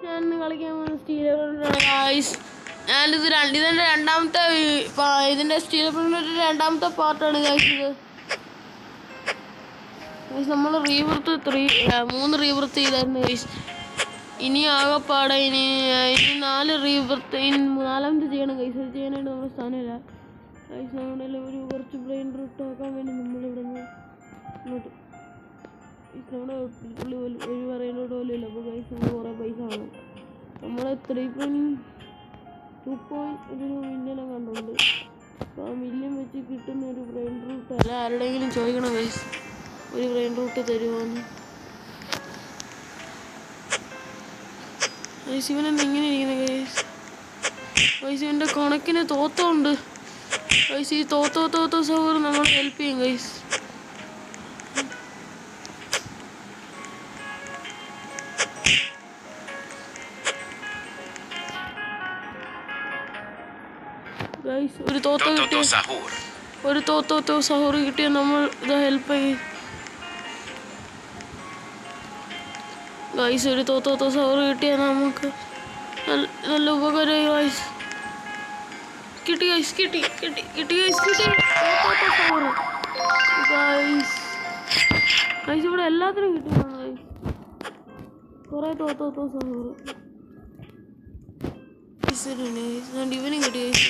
ഞാൻ കളിക്കാൻ പോകുന്ന സ്റ്റീൽ ഗൈസ്. ഇതിൻ്റെ രണ്ടാമത്തെ ഇതിൻ്റെ സ്റ്റീൽ പ്രിൻ്റിൻ്റെ രണ്ടാമത്തെ പാർട്ടാണ് ഗൈസ് ഇത്. ഗൈസ് നമ്മൾ റീവർത്ത് 3 റീവർത്ത് ചെയ്തായിരുന്നു ഗൈസ്. ഇനി ആകെപ്പാടെ ഇനി 4 റീവർത്ത്, ഇനി 4ാമത് ചെയ്യണം ഗൈസ്. അത് ചെയ്യാനായിട്ട് നമ്മുടെ സ്ഥാനമില്ല ഗൈസ്. നമ്മുടെ ഒരു കുറച്ച് ബ്രെയിൻ റൂട്ട് ആക്കാൻ വേണ്ടി നമ്മളിവിടെ നിന്ന് ഇങ്ങോട്ട് നമ്മുടെ ഒരു പറയുന്നോട്ട് പോലും ഇല്ല. അപ്പോൾ ഗൈസ് നമ്മൾ കുറേ പൈസ ആണ്. നമ്മൾ 3.2 മില്യനെ കണ്ടുണ്ട്. അപ്പോൾ ആ മില്യൺ വെച്ച് കിട്ടുന്ന ഒരു ബ്രെയിൻ റൂട്ട് അല്ല ആരുടെയെങ്കിലും ചോദിക്കണം ഗൈസ്, ഒരു ബ്രെയിൻ റൂട്ട് തരുമോന്ന്. ഗൈസ് ഇവനെന്താ ഇങ്ങനെ ഇരിക്കുന്നത് ഗൈസ്? ഗൈസ് ഇവൻ്റെ കണക്കിന് തോത്തമുണ്ട് ഗൈസ്. ഈ തോത്തോ സൗകര്യം നമ്മളെ ഹെൽപ്പ് ചെയ്യും ഗൈസ്. ഗൈസ് ഒരു തോത്തോ സഹോർ കിട്ടിയ നമ്മൾ ഇത് ഹെൽപ്പ് ചെയ്യും ഗൈസ്. ഒരു തോത്തോ സഹോർ കിട്ടിയാൽ നമുക്ക് നല്ല ഉപകാരമായി ഗൈസ്. കിട്ടി ഗൈസ്, കിട്ടി ഗൈസ്. ഗൈസ് ഇവിടെ എല്ലാത്തിനും കിട്ടുന്നു ഗൈസ്. കുറേ തോത്തോ സഹോർ ഇവനും കിട്ടി ഗൈസ്.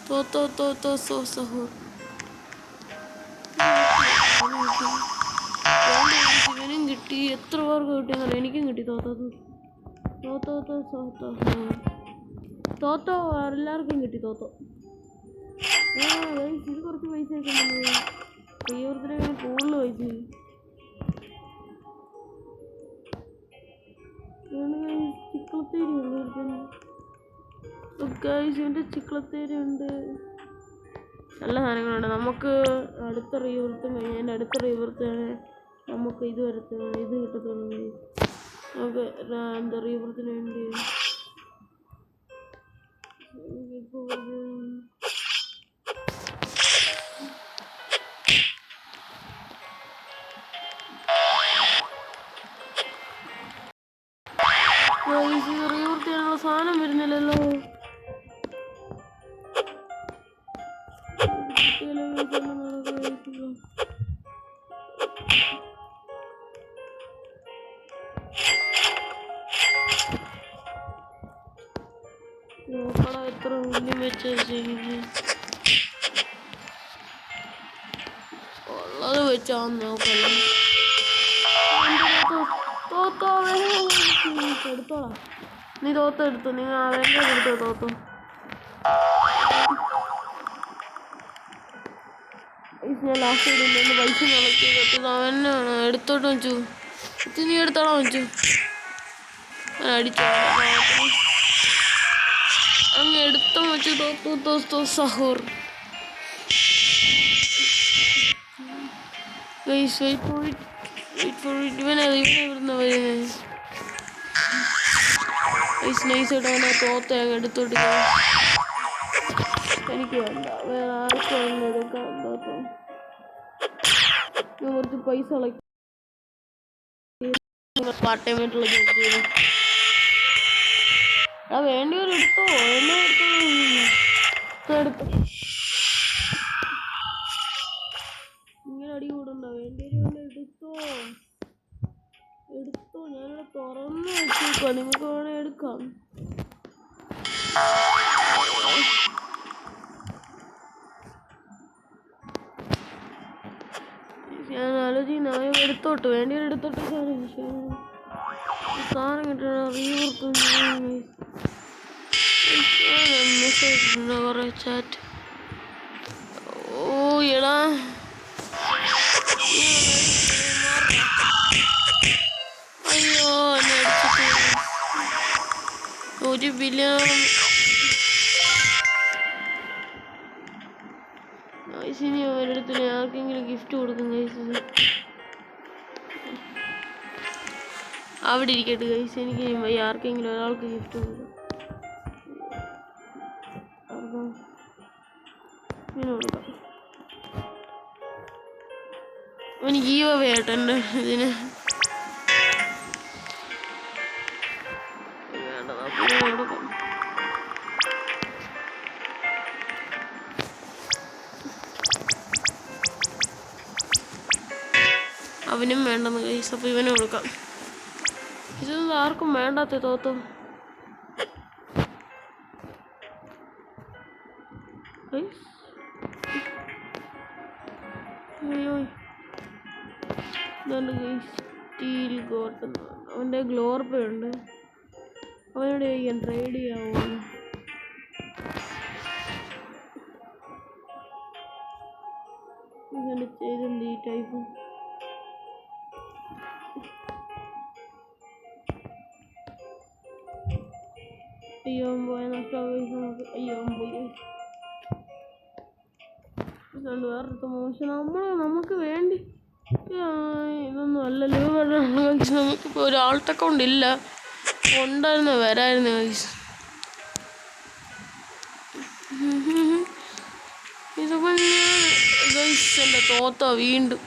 തോത്തോ സഹോർ ഇവനും കിട്ടി. എത്ര പേർക്ക് കിട്ടിയെന്നല്ല, എനിക്കും കിട്ടി തോത്തോ എല്ലാവർക്കും കിട്ടി തോത്തോ. ഇത് കുറച്ച് പൈസ ആക്കുന്നുണ്ട്. ഓരോരുത്തരെ കൂടുതൽ പൈസ ചിക്കളത്തേരി ഉണ്ട്. ഇവൻ്റെ ചിക്കളത്തേരി ഉണ്ട്, നല്ല സാധനങ്ങളുണ്ട്. നമുക്ക് അടുത്ത റീവർത്തും കഴിഞ്ഞ് അടുത്ത റീവർത്തിന് നമുക്ക് ഇത് കിട്ടത്തുള്ളൂ. നമുക്ക് എന്താ റീവർത്തിന് വേണ്ടി ഇപ്പോൾ റീവർത്ത് ചെയ്യാനുള്ള സാധനം വരുന്നില്ലല്ലോ. നോക്കണം എത്ര മൂല്യം വെച്ച് ഉള്ളത് വെച്ചാന്ന് നോക്കണം. എടുത്തോളാം, നീ തോത്ത എടുത്തു. നിങ്ങൾ അവൻ്റെ എടുത്തോ തോത്തു. ഞാൻ ലാസ്റ്റ് ഇടുന്ന പൈസ മുളക്കി വെച്ചത് അവനാണ്. എടുത്തോട്ട് വെച്ചു. നീ എടുത്തോളാം വെച്ചു. അടിച്ചോ അങ്ങ് എടുത്തോ വെച്ചു. തോത്തോ സഹോർ ഇവിടുന്ന് വരുന്നത് നൈസായിട്ട് അവനെ തോത്ത എടുത്തോട്ട്. എനിക്ക് വേണ്ട, വേറെ ആർക്കും എടുക്കാം. തോത്തോ ഞാൻ കുറച്ച് പൈസ പാർട്ട് ടൈം ആയിട്ടുള്ള ജോബ് ചെയ്തു. വേണ്ടിയവർ എടുത്തോ, എന്നെ എടുത്തോ. ഇങ്ങനെ അടി കൂടണ്ട. വേണ്ടിയവർ എടുത്തോ. ഞാനിവിടെ തുറന്ന് വെച്ചേക്കാം, നിങ്ങൾക്ക് വേണേ എടുക്കാം. ഞാൻ ആലോചിക്കുന്ന എടുത്തോട്ട്, വേണ്ടിയവർ എടുത്തോട്ട്. സാധനം കിട്ടണ റീവർക്കും മെസ്സേജ് കുറേ ചാറ്റ്. ഓ എടാ അയ്യോ എന്നെ അടിച്ചിട്ട് 1 ബില്യൺ. ഇനി ഒരിടത്തിൽ ആർക്കെങ്കിലും ഗിഫ്റ്റ് കൊടുക്കും ഗൈസ്. അവിടെ ഇരിക്കട്ടെ ഗൈസ്. എനിക്ക് ആർക്കെങ്കിലും ഒരാൾക്ക് ഗിഫ്റ്റ് കൊടുക്കാം. ഇങ്ങനെ കൊടുക്കാം. എനിക്ക് ഈ വകയാട്ടെ എൻ്റെ ഇതിന്. വേണ്ടത്. അവനും വേണ്ടെന്ന് ഗൈസ്. അപ്പോൾ ഇവനും കൊടുക്കാം. ഇതൊന്നും ആർക്കും വേണ്ടാത്ത തോത്തു. അയ്യോ ഇതുണ്ട് ഗൈസ്. Steel got. അവൻ്റെ ഗ്ലോർപ്പ ഉണ്ട്. അവനോട് ചോദിക്കാൻ ട്രേഡ് ചെയ്യാവോ? ചെയ്തെന്ത് ഈ ടൈപ്പ്? അയ്യോ പോയ നഷ്ടം. അയ്യോ പോയി. ഇതുണ്ട് വേറൊരു മോശം. നമുക്ക് വേണ്ടി ഇതൊന്നും അല്ലല്ലോ. നമുക്കിപ്പോൾ ഒരു ആൾട്ട് അക്കൗണ്ട് ഇല്ല. ഉണ്ടായിരുന്നു വരായിരുന്നു ഗൈസ്. ഇതിപ്പോൾ ഗൈസ് എൻ്റെ തോത്ത വീണ്ടും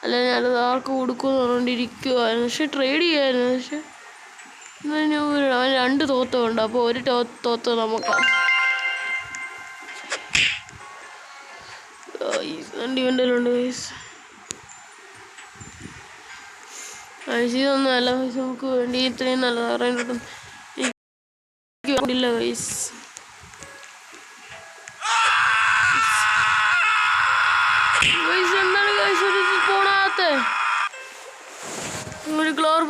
അല്ല ഞാനത് ആർക്ക് കൊടുക്കുമെന്ന് പറഞ്ഞുകൊണ്ടിരിക്കുവായിരുന്നു. പക്ഷെ ട്രേഡ് ചെയ്യായിരുന്നു. പക്ഷെ അവൻ 2 തോത്തമുണ്ട്. അപ്പോൾ ഒരു തോത്ത നോക്കാം. ഇവൻ്റെ ഉണ്ട് ഗൈസ്. ഇതൊന്നും അല്ല ഗൈസ്. നമുക്ക് വേണ്ടി ഇത്രയും നല്ലത് പറയാൻ ഇല്ല ഗൈസ്. എന്താണ് ഗൈസ് ഒരു പോണാത്തെ ഒരു ഗ്ലോർ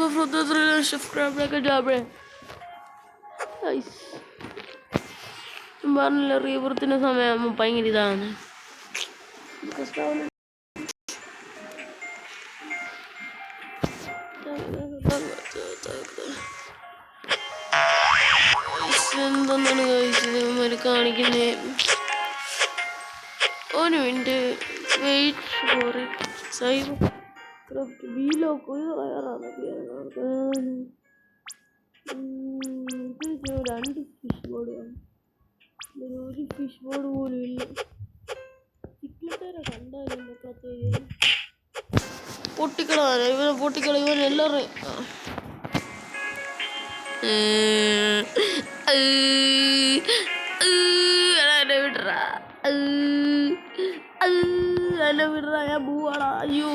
പറഞ്ഞില്ല. റീവൃത്തിന് സമയമാകുമ്പോൾ ഭയങ്കര ഇതാണ്. എന്തെന്നാണ് കഴിച്ചത് കാണിക്കുന്നേ? ഒരു minute wait for it. Cyber വീലൊക്കെ തയ്യാറാണ്. 2 ഫിഷ് ബോർഡ് വേണം. ഒരു ഫിഷ് ബോർഡ് പോലും ഇല്ല. ചിക്കത്തേരെ കണ്ടാലും പൊട്ടിക്കളാണ്. ഇവനെ പൊട്ടിക്കള. ഇവൻ എല്ലാവരും വിടറാ. എന്നെ വിടറാ. ഞാൻ പോവാടാ. അയ്യോ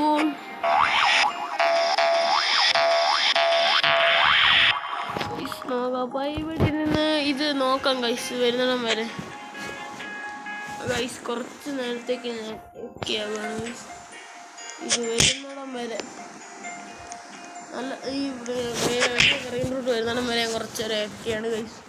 നോക്കാം. ഇവിടെ നിന്ന് ഇത് നോക്കാം ഗൈസ്. വരുന്നിടം വരെ ഗൈസ് കുറച്ച് നേരത്തേക്ക് ഞാൻ ഓക്കെയാവാണ് ഗൈസ്. ഇത് വരുന്നിടം വരെ നല്ല ഈ ഗ്രീൻ റൂട്ട് വരുന്നിടം വരെ ഞാൻ കുറച്ചേരം ഓക്കെയാണ് ഗൈസ്.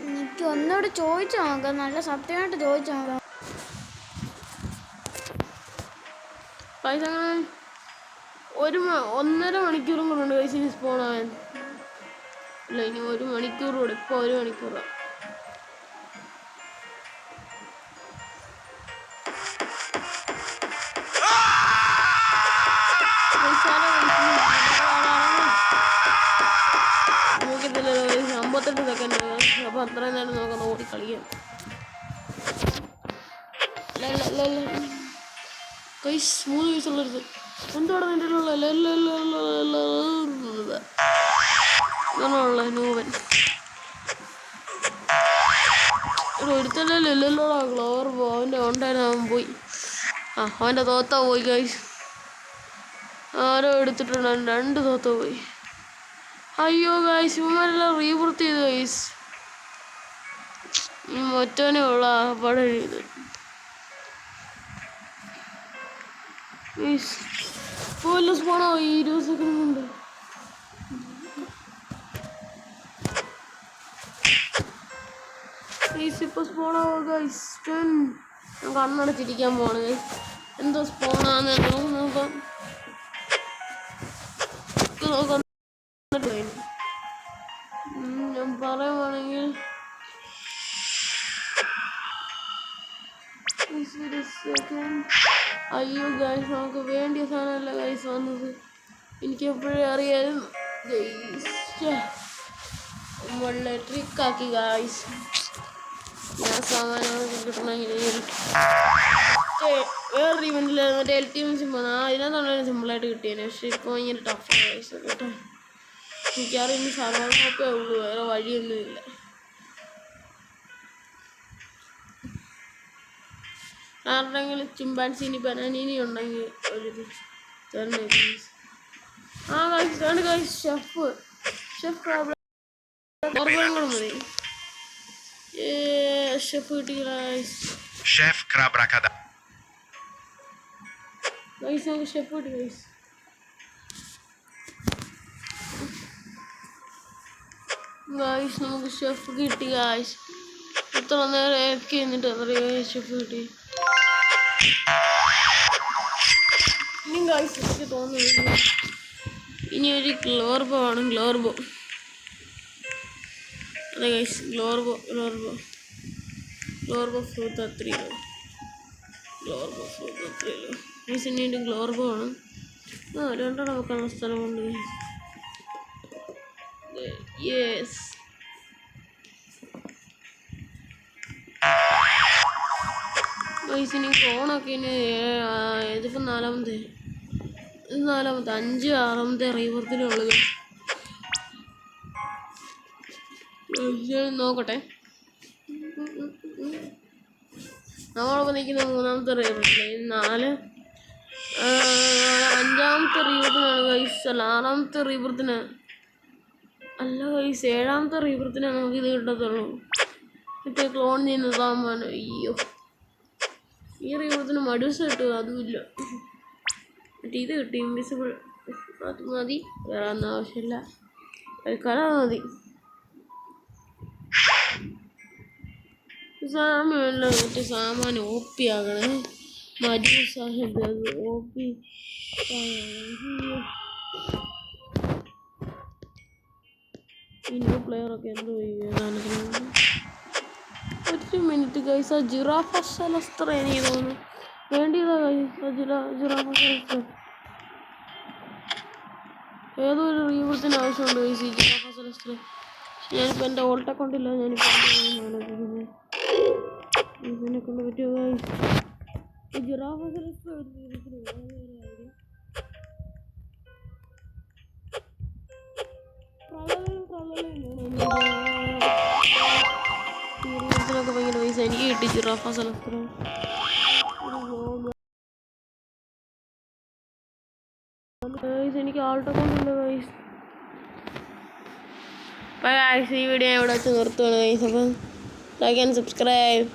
എനിക്ക് ഒന്നോട് ചോദിച്ചു നോക്കാം. നല്ല സത്യമായിട്ട് ചോദിച്ചു നോക്കാം. പൈസ 1.5 മണിക്കൂറും കൂടെ ഉണ്ട് പൈസ സ്പോണാവാൻ. ഇല്ല ഇനി 1 മണിക്കൂർ കൂടെ. ഇപ്പോൾ 1 മണിക്കൂറാണ്. നോക്കത്തില്ല 58 സെക്കൻഡ്. അപ്പോൾ അത്രയും നേരം നോക്കാം. ഓടി കളിക്കാം. ഗൈസ് 3 വയസ്സുള്ളൊരു എന്തോടെ നിന്റെയുള്ള നൂവൻ ഒരുത്തല്ലല്ലോടാ ഗ്ലോർ. അവൻ്റെ ഉണ്ടായിരുന്നു. അവൻ പോയി. അവൻ്റെ തോത്ത പോയി ഗൈസ്. ആരോ എടുത്തിട്ടുണ്ട്. 2 തോത്ത പോയി. അയ്യോ ഗൈസ് ഇവന്മാരെല്ലാം റീവൃത്തി ചെയ്തു ഗൈസ്. ഈ മൊറ്റവനെ ഉള്ള പടം എഴുതി പോലീസ് പോണോ? ഈ 20 സെക്കൻഡ് കൊണ്ട് ഗൈസ് ഇപ്പോൾ സ്പോണാവോ ഗൈസ്? ഞാൻ കണ്ണടച്ചിരിക്കാൻ പോവാണ് ഗൈസ്. എന്തോ സ്പോണാന്ന് നോക്കാം. ഞാൻ പറയുവാണെങ്കിൽ അയ്യോ ഗൈസ്, നമുക്ക് വേണ്ടിയ സാധനമല്ല ഗൈസ് വന്നത്. എനിക്ക് എപ്പോഴും അറിയാമായിരുന്നു ഗൈസ്. വളരെ ട്രിക്കാക്കി ഗൈസ്. ഞാൻ സാമാനങ്ങളൊക്കെ കിട്ടണമെങ്കിൽ വേറൊരു ഇവൻറ്റിൽ മറ്റേ LTM സിമ്പിൾ അതിനകത്താണ് സിമ്പിളായിട്ട് കിട്ടിയത്. പക്ഷെ ഇപ്പോൾ ഇങ്ങനെ ടഫാണ് ഗൈസ് കേട്ടോ. എനിക്കറിയാം ഇനി സാധനങ്ങളൊക്കെ ഉള്ളൂ, വേറെ വഴിയൊന്നുമില്ല. ആരുടെങ്കിലും ചിമ്പാൻസിനി ബനാനീനി ഉണ്ടെങ്കിൽ ഒരു തന്നെ ഗൈസ്. ആ ഗൈസ് ആണ് ഗൈസ്, ഷെഫ് ക്രാബും മതി. ഷെഫ് കിട്ടി ഗൈസ്. ഷെഫ് ക്രാബ്രാക്കദ ഗൈസ് നമുക്ക് ഷെഫ് കിട്ടി ഗൈസ്. ഗൈസ് നമുക്ക് ഷെഫ് കിട്ടി ഗൈസ്. എത്ര നേരം ഒക്കെ എന്നിട്ട് അറിയാം ഷെഫ് കിട്ടി. ഇനി ഗൈസ് എനിക്ക് തോന്നുന്നു ഇനി ഒരു ഗ്ലോർബോ ആണ്. ഗ്ലോർബോ അതെ ഗൈസ്, ഗ്ലോർബോ ഫ്രൂട്ട് 3 ഗൈസ്. ഇനി എൻ്റെ ഗ്ലോർബോ ആണ്. രണ്ടെണ്ണം വെക്കാനുള്ള സ്ഥലമുണ്ട് യെസ്. ഗൈസ് ഇനി ഫോണൊക്കെ ഇനി ഇതിപ്പോൾ നാലാമത്തെ 5 6 റീവർത്തിലുള്ളത്. നോക്കട്ടെ. നമ്മളിപ്പോൾ നിൽക്കുന്ന 3ാമത്തെ റീവർത്തിൽ. 5ാമത്തെ റീവർത്തിനാണ് ഗൈസ്. അല്ല 6ാമത്തെ റീവർത്തിന് അല്ല ഗൈസ്, 7ാമത്തെ റീവർത്തിനാണ് നമുക്കിത് കിട്ടത്തുള്ളൂ. മറ്റേ ക്ലോൺ ചെയ്യുന്ന സാമാനം. അയ്യോ, ഈ റീവർത്തിന് മഡ്യൂസ് കിട്ടുക അതുമില്ല. മറ്റേ ഇത് കിട്ടി ഇൻവിസിബിൾ, അത് മതി. വേറെ ഒന്നും ആവശ്യമില്ല, ഒരു കല മതി. സാമാനല്ല മറ്റേ സാമാനം OP ആകണേ. മജൂസ് സാഹിബ് അത് OP. ഇന്ന പ്ലെയറൊക്കെ എന്തോ ഒരു മിനിറ്റ് ഗൈസ്. ആ ജിറാഫ സെലസ്ത്ര എനിക്ക് തോന്നുന്നു വേണ്ടിയതാ ഗൈസ്. ജിറാഫ സെലസ്ത്ര ഏതോ ഒരു റീവൂത്തിന് ആവശ്യമുണ്ട് ഗൈസ് ഈ ജിറാഫ സെലസ്ത്ര. ഞാനിപ്പോൾ എൻ്റെ ഓൾട്ട് അക്കൗണ്ടില്ല, ഞാനിപ്പോൾ ഇതിനെ കൊണ്ട് പറ്റുമോ ഗൈസ്? ഈ ജിറാഫ സെലസ്ത്ര ഒരു റീവൂത്തിന് ൊക്കെ ഭയങ്കര പൈസ എനിക്ക് കിട്ടി. ജിറാഫ സെലസ്ത്ര എനിക്ക് ആൾട്ട് അക്കൗണ്ടില്ല ഗൈസ്. അപ്പോൾ ഗൈസ് ഈ വീഡിയോ ഞാൻ ഇവിടെ വെച്ച് നിർത്തുകയാണ് ഗൈസ്. അപ്പം ലൈക്ക് ആൻഡ് സബ്സ്ക്രൈബ്.